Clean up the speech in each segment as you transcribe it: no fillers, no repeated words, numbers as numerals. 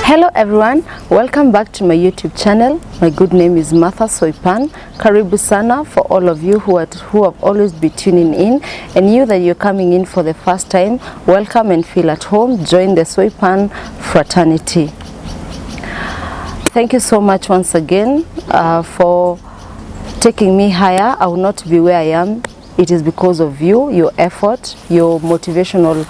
Hello everyone, welcome back to my YouTube channel. My good name is Martha Soipan. Karibu sana for all of you who have always been tuning in, and you that you're coming in for the first time, welcome and feel at home. Join the Soipan fraternity. Thank you so much once again for taking me higher. I will not be where I am. It is because of you, your effort, your motivational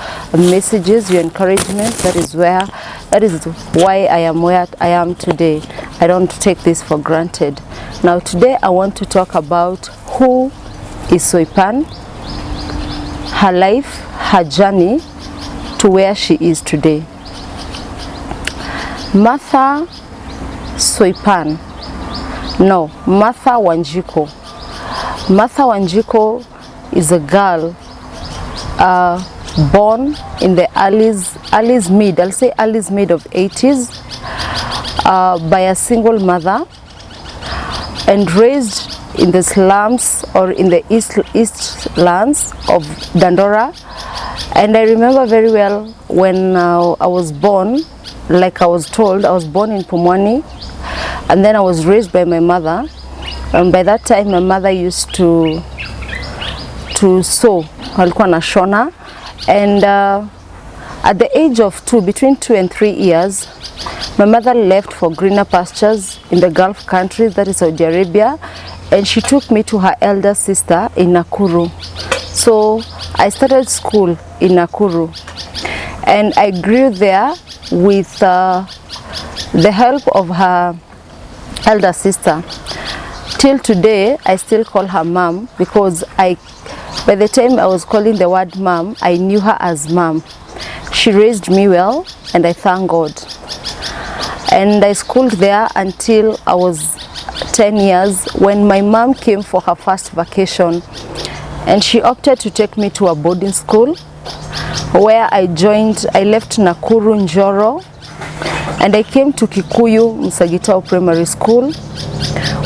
messages, your encouragement. That is why I am where I am today. I don't take this for granted. Now today I want to talk about who is Soipan, her life, her journey to where she is today. Martha Soipan. No, Martha Wanjiko. Martha Wanjiko is a girl born in the early's mid of 80s by a single mother and raised in the slums or in the east lands of Dandora. And I remember very well when I was born, like I was told, I was born in Pumwani, and then I was raised by my mother. And by that time my mother used to sew, alikuwa na shona, and at the age of between 2 and 3 years, my mother left for greener pastures in the Gulf countries, that is Saudi Arabia, and she took me to her elder sister in Nakuru. So I started school in Nakuru, and I grew there with the help of her elder sister. Till today, I still call her mom, because by the time I was calling the word mom, I knew her as mom. She raised me well, and I thank God. And I schooled there until I was 10 years, when my mom came for her first vacation, and she opted to take me to a boarding school, where I left Nakuru Njoro, and I came to Kikuyu Musagitao Primary School,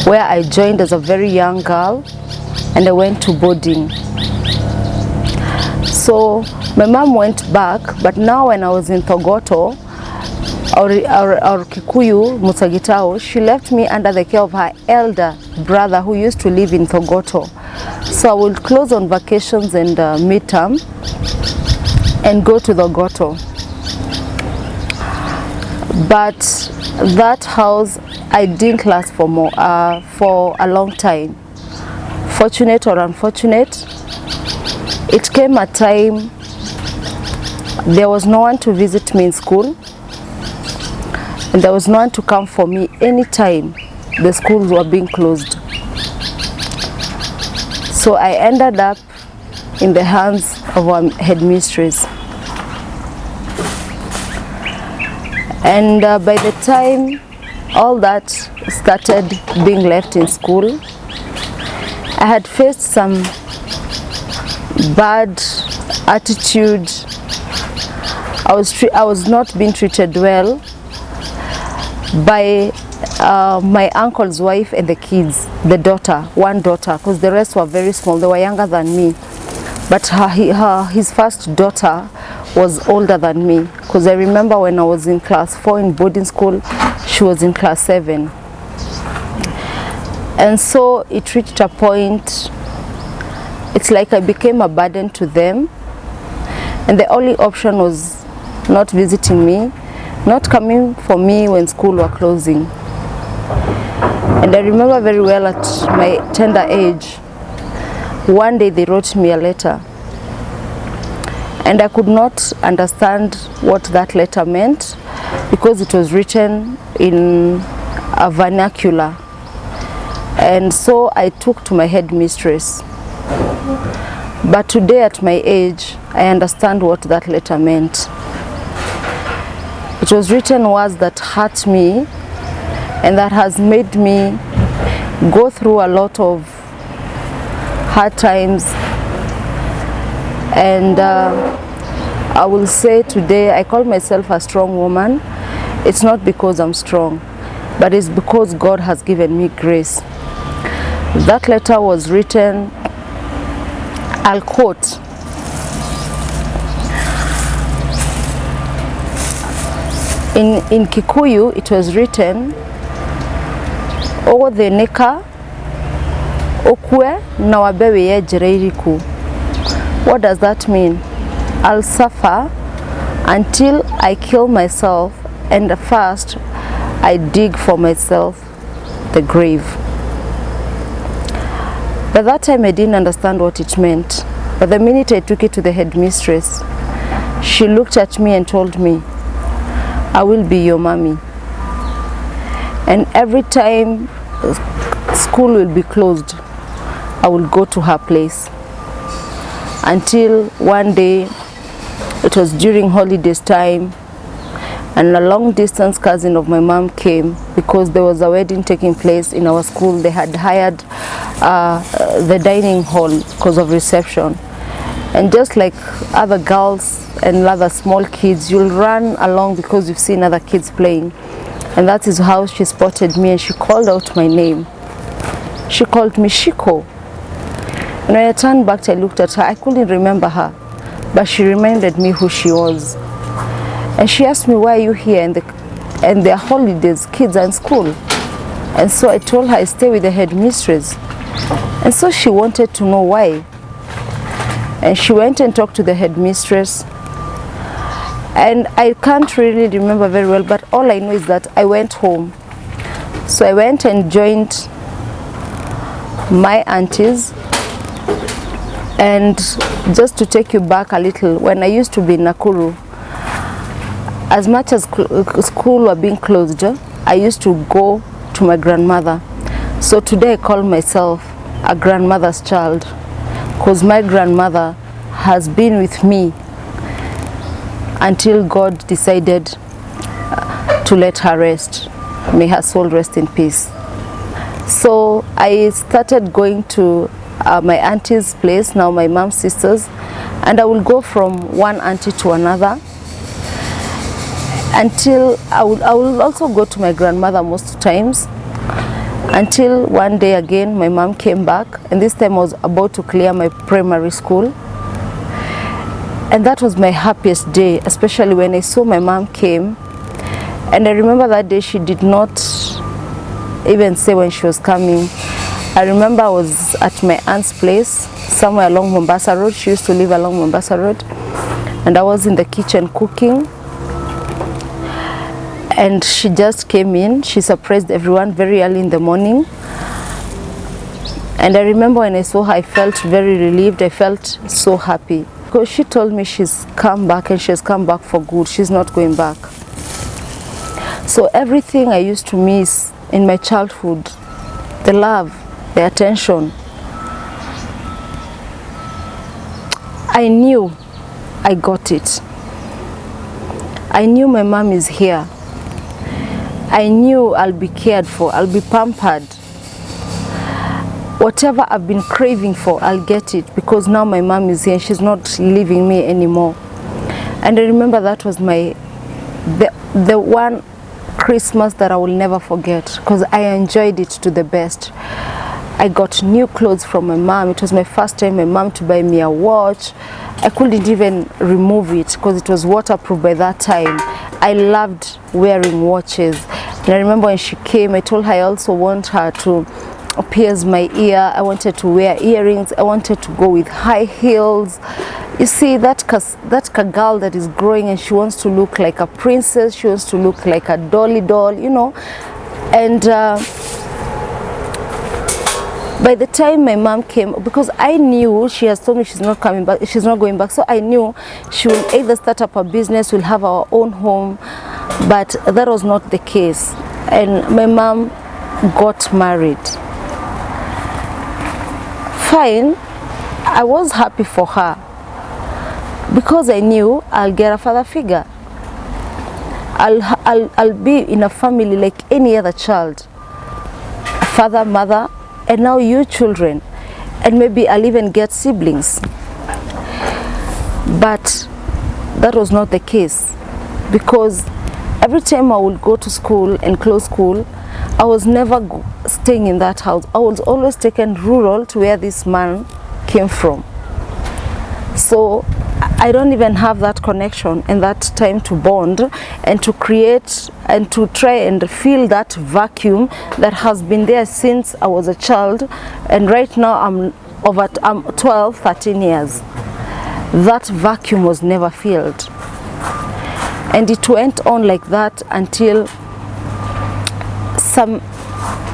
where I joined as a very young girl, and I went to boarding. So my mom went back, but now when I was in Thogoto or Kikuyu Musagitao, she left me under the care of her elder brother who used to live in Thogoto. So I would close on vacations and midterm and go to Thogoto. But that house, I didn't last for a long time. Fortunate or unfortunate, it came a time there was no one to visit me in school, and there was no one to come for me anytime the schools were being closed. So I ended up in the hands of our headmistress. And by the time all that started being left in school, I had faced some bad attitude. I was not being treated well by my uncle's wife and the kids, one daughter, because the rest were very small. They were younger than me, but his first daughter was older than me, because I remember when I was in class 4 in boarding school, she was in class 7. And so it reached a point, it's like I became a burden to them, and the only option was not visiting me, not coming for me when school were closing. And I remember very well, at my tender age, one day they wrote me a letter, and I could not understand what that letter meant, because it was written in a vernacular. And so I took to my headmistress. But today at my age, I understand what that letter meant. It was written words that hurt me, and that has made me go through a lot of hard times. And I will say today, I call myself a strong woman. It's not because I'm strong, but it's because God has given me grace. That letter was written, I'll quote, In Kikuyu, it was written, "O the neka okwe na wabewe yejere iriku." What does that mean? I'll suffer until I kill myself, and first I dig for myself the grave. By that time I didn't understand what it meant, but the minute I took it to the headmistress, she looked at me and told me, "I will be your mommy." And every time school will be closed, I will go to her place. Until one day, it was during holidays time, and a long distance cousin of my mom came because there was a wedding taking place in our school. They had hired the dining hall because of reception. And just like other girls and other small kids, you'll run along because you've seen other kids playing. And that is how she spotted me, and she called out my name. She called me Shiko. And when I turned back, I looked at her. I couldn't remember her, but she reminded me who she was. And she asked me, "Why are you here?" And their holidays, kids are in school. And so I told her I stay with the headmistress. And so she wanted to know why. And she went and talked to the headmistress. And I can't really remember very well, but all I know is that I went home. So I went and joined my aunties. And just to take you back a little, when I used to be in Nakuru, as much as school were being closed, I used to go to my grandmother. So today I call myself a grandmother's child, because my grandmother has been with me until God decided to let her rest. May her soul rest in peace. So I started going to my auntie's place, now my mom's sisters, and I will go from one auntie to another until I will also go to my grandmother most times, until one day again my mom came back, and this time I was about to clear my primary school. And that was my happiest day, especially when I saw my mom came. And I remember that day she did not even say when she was coming. I remember I was at my aunt's place somewhere along Mombasa Road. She used to live along Mombasa Road. And I was in the kitchen cooking. And she just came in. She surprised everyone very early in the morning. And I remember when I saw her, I felt very relieved. I felt so happy. Because she told me she's come back, and she's come back for good. She's not going back. So everything I used to miss in my childhood, the love, the attention, I knew I got it. I knew my mom is here. I knew I'll be cared for, I'll be pampered. Whatever I've been craving for, I'll get it, because now my mom is here and she's not leaving me anymore. And I remember that was the one Christmas that I will never forget, because I enjoyed it to the best. I got new clothes from my mom. It was my first time my mom to buy me a watch. I couldn't even remove it because it was waterproof by that time. I loved wearing watches. And I remember when she came, I told her I also want her to pierce my ear. I wanted to wear earrings. I wanted to go with high heels. You see, that girl that is growing and she wants to look like a princess. She wants to look like a dolly doll, you know. And by the time my mom came, because I knew she has told me she's not coming back, she's not going back, so I knew she will either start up a business, we'll have our own home, but that was not the case. And my mom got married. Fine, I was happy for her because I knew I'll get a father figure. I'll be in a family like any other child, a father, mother, and now you children, and maybe I'll even get siblings. But that was not the case, because every time I would go to school and close school, I was never staying in that house. I was always taken rural to where this man came from. So I don't even have that connection and that time to bond and to create and to try and fill that vacuum that has been there since I was a child, and right now I'm 12, 13 years. That vacuum was never filled. And it went on like that until some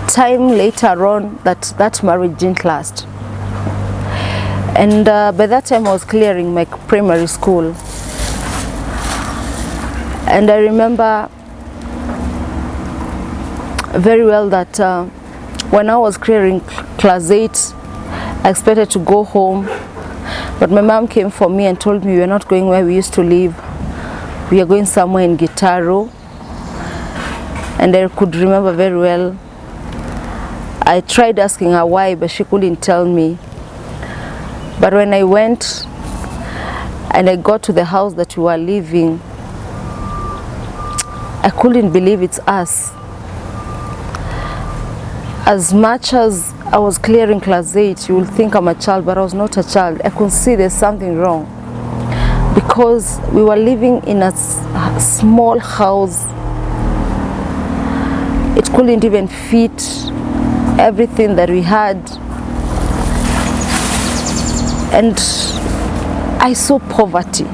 time later on that marriage didn't last. And by that time I was clearing my primary school. And I remember very well that when I was clearing class 8, I expected to go home. But my mom came for me and told me we are not going where we used to live. We are going somewhere in Gitaro. And I could remember very well. I tried asking her why, but she couldn't tell me. But when I went and I got to the house that we were living, I couldn't believe it's us. As much as I was clearing class 8, you will think I'm a child, but I was not a child. I could see there's something wrong. Because we were living in a small house. It couldn't even fit everything that we had. And I saw poverty.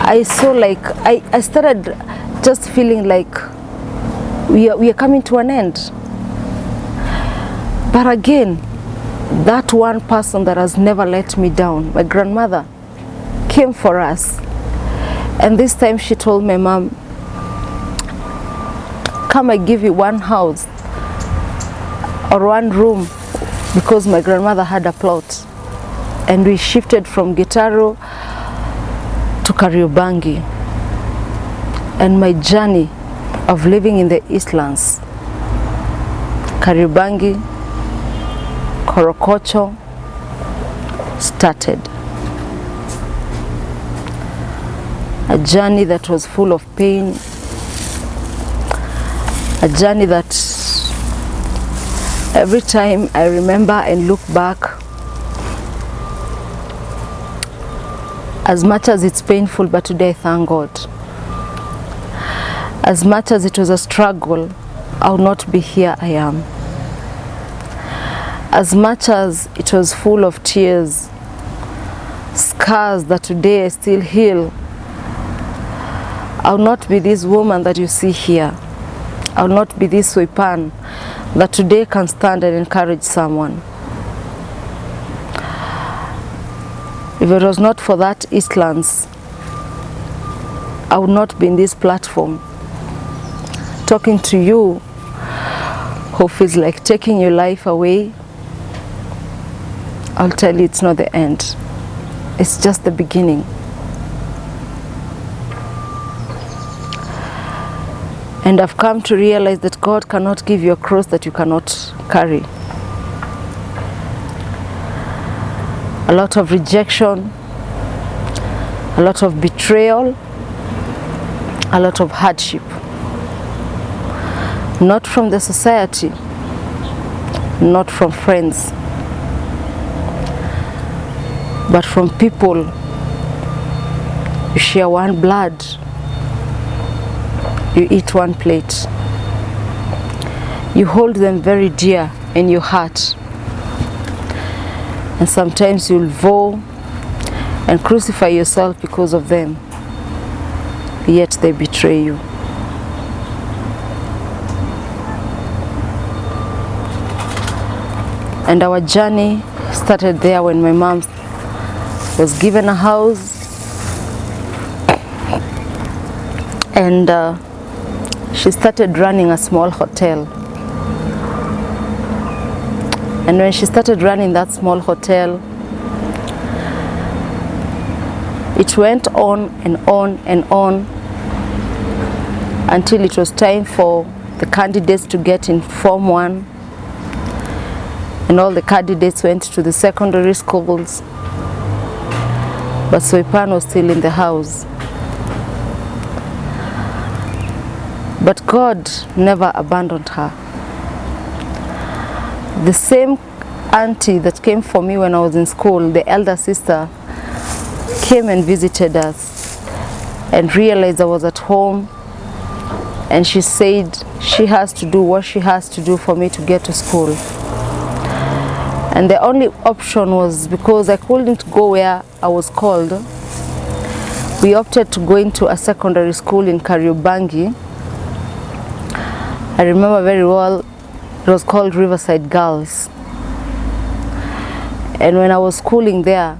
I saw I started just feeling like we are coming to an end. But again, that one person that has never let me down, my grandmother, came for us. And this time she told my mom, come, I give you one house or one room, because my grandmother had a plot. And we shifted from Gitaro to Kariobangi. And my journey of living in the Eastlands, Kariobangi, Korokocho, started. A journey that was full of pain, a journey that every time I remember and look back, as much as it's painful, but today I thank God. As much as it was a struggle, I would not be here I am. As much as it was full of tears, scars that today I still heal, I will not be this woman that you see here. I will not be this Soipan that today can stand and encourage someone. If it was not for that Eastlands, I would not be in this platform talking to you who feels like taking your life away. I'll tell you, it's not the end. It's just the beginning. And I've come to realize that God cannot give you a cross that you cannot carry. A lot of rejection, a lot of betrayal, a lot of hardship. Not from the society, not from friends, but from people you share one blood, you eat one plate, you hold them very dear in your heart, and sometimes you'll vow and crucify yourself because of them, yet they betray you. And our journey started there when my mom was given a house, and she started running a small hotel. And when she started running that small hotel, it went on and on and on until it was time for the candidates to get in Form 1. And all the candidates went to the secondary schools, but Soipan was still in the house. But God never abandoned her. The same auntie that came for me when I was in school, the elder sister, came and visited us and realized I was at home, and she said she has to do what she has to do for me to get to school. And the only option was, because I couldn't go where I was called, we opted to go into a secondary school in Kariobangi. I remember very well, it was called Riverside Girls. And when I was schooling there,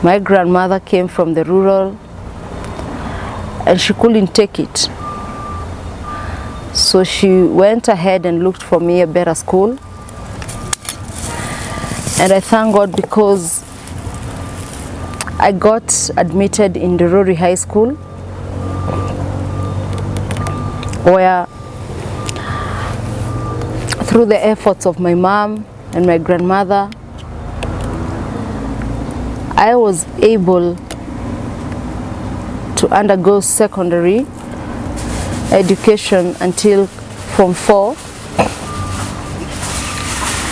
my grandmother came from the rural and she couldn't take it. So she went ahead and looked for me a better school. And I thank God, because I got admitted in the Rory High School, where through the efforts of my mom and my grandmother, I was able to undergo secondary education until Form 4,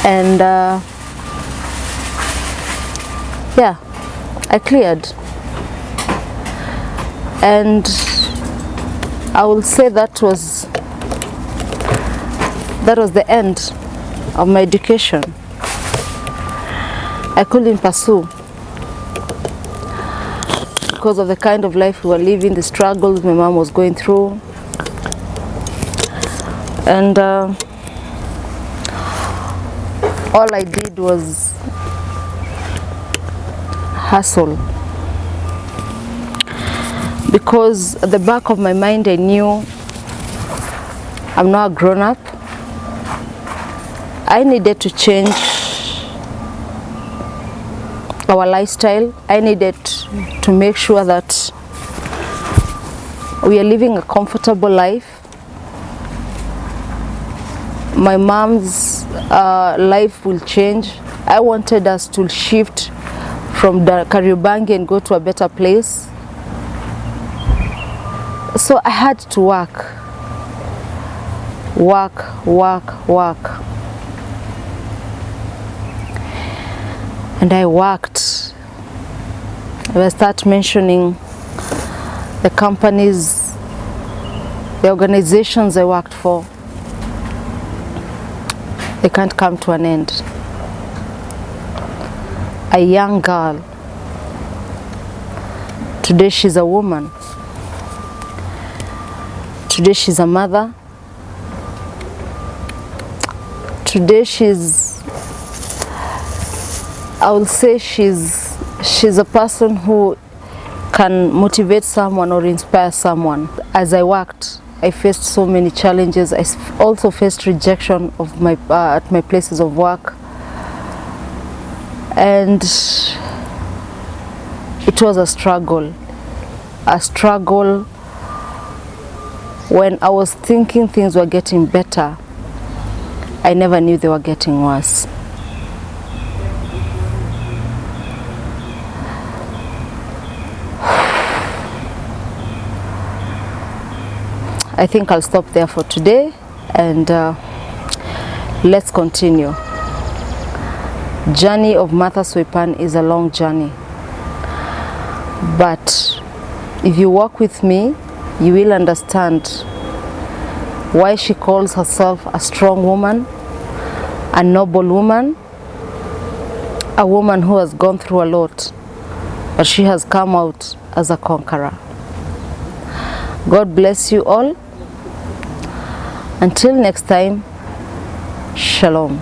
and yeah, I cleared. And I will say that was the end of my education. I couldn't pursue because of the kind of life we were living, the struggles my mom was going through. And all I did was hustle, because at the back of my mind I knew I'm now a grown-up. I needed to change our lifestyle. I needed to make sure that we are living a comfortable life. My mom's life will change. I wanted us to shift from the Kariobangi and go to a better place. So I had to work. And I worked. I will start mentioning the companies, the organizations I worked for. They can't come to an end. A young girl, today she's a woman. Today she's a mother. Today I will say she's a person who can motivate someone or inspire someone. As I worked, I faced so many challenges. I also faced rejection of at my places of work. And it was a struggle. When I was thinking things were getting better, I never knew they were getting worse. I think I'll stop there for today, and let's continue. Journey of Martha Swepan is a long journey, but if you walk with me, you will understand why she calls herself a strong woman, a noble woman, a woman who has gone through a lot, but she has come out as a conqueror. God bless you all. Until next time, Shalom.